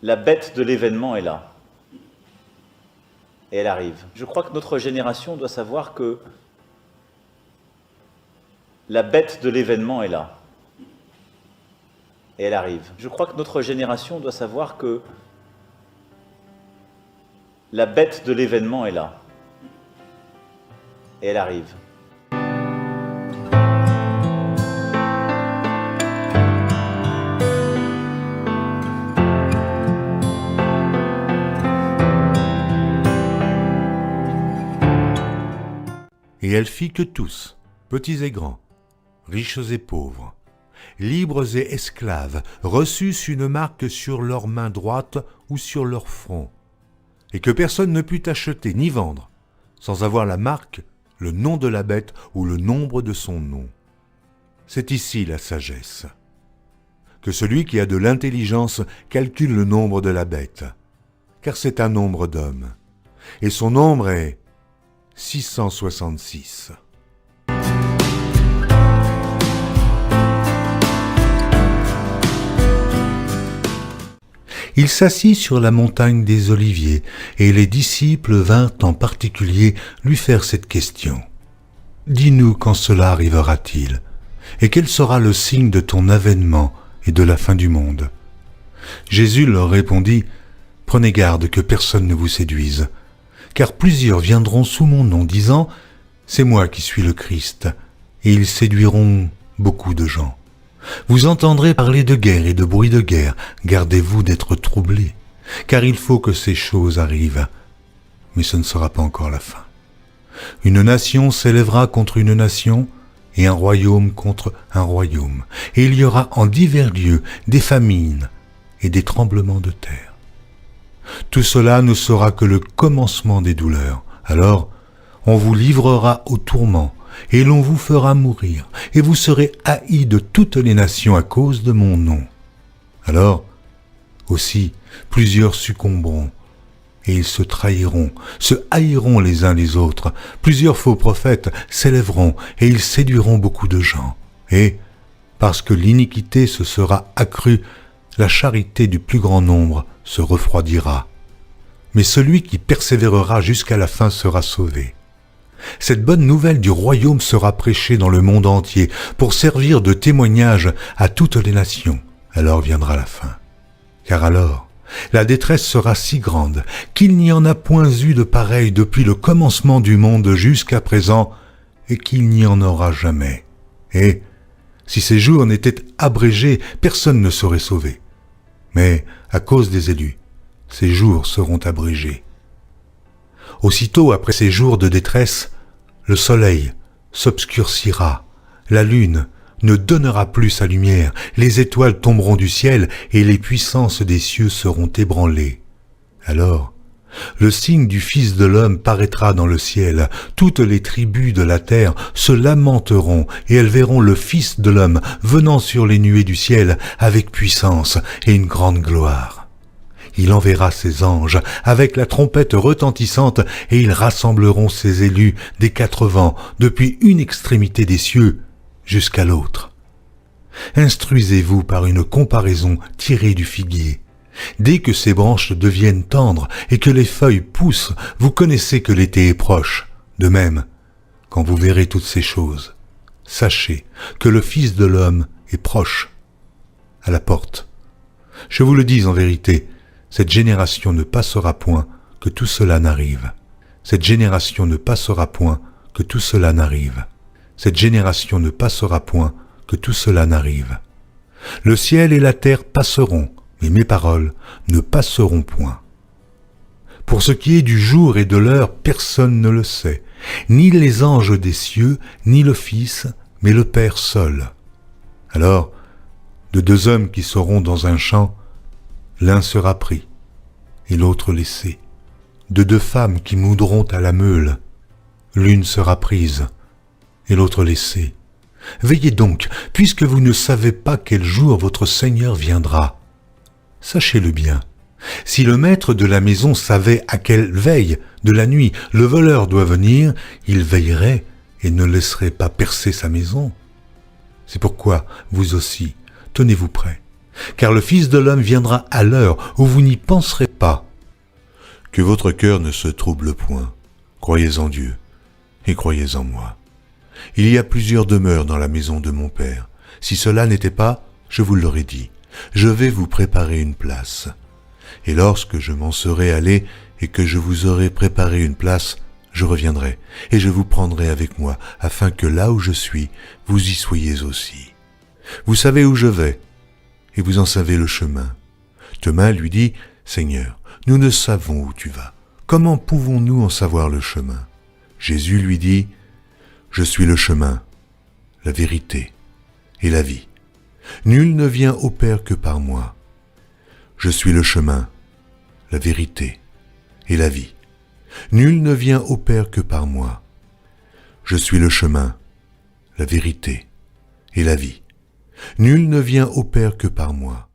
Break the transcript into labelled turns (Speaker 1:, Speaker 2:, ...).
Speaker 1: La bête de l'événement est là. Et elle arrive. Je crois que notre génération doit savoir que la bête de l'événement est là. Et elle arrive. Je crois que notre génération doit savoir que la bête de l'événement est là. Et elle arrive.
Speaker 2: Et elle fit que tous, petits et grands, riches et pauvres, libres et esclaves, reçussent une marque sur leur main droite ou sur leur front, et que personne ne put acheter ni vendre, sans avoir la marque, le nom de la bête ou le nombre de son nom. C'est ici la sagesse. Que celui qui a de l'intelligence calcule le nombre de la bête, car c'est un nombre d'hommes, et son nombre est 666. Il s'assit sur la montagne des Oliviers, et les disciples vinrent en particulier lui faire cette question. « Dis-nous quand cela arrivera-t-il, et quel sera le signe de ton avènement et de la fin du monde ?» Jésus leur répondit, « Prenez garde que personne ne vous séduise, car plusieurs viendront sous mon nom, disant, « C'est moi qui suis le Christ », et ils séduiront beaucoup de gens. Vous entendrez parler de guerre et de bruit de guerre, gardez-vous d'être troublés, car il faut que ces choses arrivent, mais ce ne sera pas encore la fin. Une nation s'élèvera contre une nation, et un royaume contre un royaume, et il y aura en divers lieux des famines et des tremblements de terre. Tout cela ne sera que le commencement des douleurs. Alors, on vous livrera au tourment, et l'on vous fera mourir, et vous serez haïs de toutes les nations à cause de mon nom. Alors, aussi, plusieurs succomberont, et ils se trahiront, se haïront les uns les autres. Plusieurs faux prophètes s'élèveront, et ils séduiront beaucoup de gens. Et, parce que l'iniquité se sera accrue, la charité du plus grand nombre se refroidira. Mais celui qui persévérera jusqu'à la fin sera sauvé. Cette bonne nouvelle du royaume sera prêchée dans le monde entier pour servir de témoignage à toutes les nations. Alors viendra la fin. Car alors, la détresse sera si grande qu'il n'y en a point eu de pareil depuis le commencement du monde jusqu'à présent et qu'il n'y en aura jamais. Et, si ces jours n'étaient abrégés, personne ne serait sauvé. Mais, à cause des élus, ces jours seront abrégés. Aussitôt après ces jours de détresse, le soleil s'obscurcira, la lune ne donnera plus sa lumière, les étoiles tomberont du ciel et les puissances des cieux seront ébranlées. Alors, le signe du Fils de l'homme paraîtra dans le ciel, toutes les tribus de la terre se lamenteront et elles verront le Fils de l'homme venant sur les nuées du ciel avec puissance et une grande gloire. Il enverra ses anges avec la trompette retentissante et ils rassembleront ses élus des quatre vents depuis une extrémité des cieux jusqu'à l'autre. Instruisez-vous par une comparaison tirée du figuier. Dès que ses branches deviennent tendres et que les feuilles poussent, vous connaissez que l'été est proche. De même, quand vous verrez toutes ces choses, sachez que le Fils de l'homme est proche, à la porte. Je vous le dis en vérité, cette génération ne passera point que tout cela n'arrive. Cette génération ne passera point que tout cela n'arrive. Cette génération ne passera point que tout cela n'arrive. Le ciel et la terre passeront, mais mes paroles ne passeront point. Pour ce qui est du jour et de l'heure, personne ne le sait, ni les anges des cieux, ni le Fils, mais le Père seul. Alors, de deux hommes qui seront dans un champ, l'un sera pris et l'autre laissé. De deux femmes qui moudront à la meule, l'une sera prise et l'autre laissée. Veillez donc, puisque vous ne savez pas quel jour votre Seigneur viendra. Sachez-le bien, si le maître de la maison savait à quelle veille de la nuit le voleur doit venir, il veillerait et ne laisserait pas percer sa maison. C'est pourquoi, vous aussi, tenez-vous prêts, car le Fils de l'homme viendra à l'heure où vous n'y penserez pas. Que votre cœur ne se trouble point. Croyez en Dieu et croyez en moi. Il y a plusieurs demeures dans la maison de mon Père. Si cela n'était pas, je vous l'aurais dit. Je vais vous préparer une place. Et lorsque je m'en serai allé et que je vous aurai préparé une place, je reviendrai et je vous prendrai avec moi, afin que là où je suis, vous y soyez aussi. Vous savez où je vais, et vous en savez le chemin. Thomas lui dit, « Seigneur, nous ne savons où tu vas. Comment pouvons-nous en savoir le chemin ?» Jésus lui dit, « Je suis le chemin, la vérité et la vie. Nul ne vient au Père que par moi. Je suis le chemin, la vérité et la vie. Nul ne vient au Père que par moi. Je suis le chemin, la vérité et la vie. Nul ne vient au Père que par moi.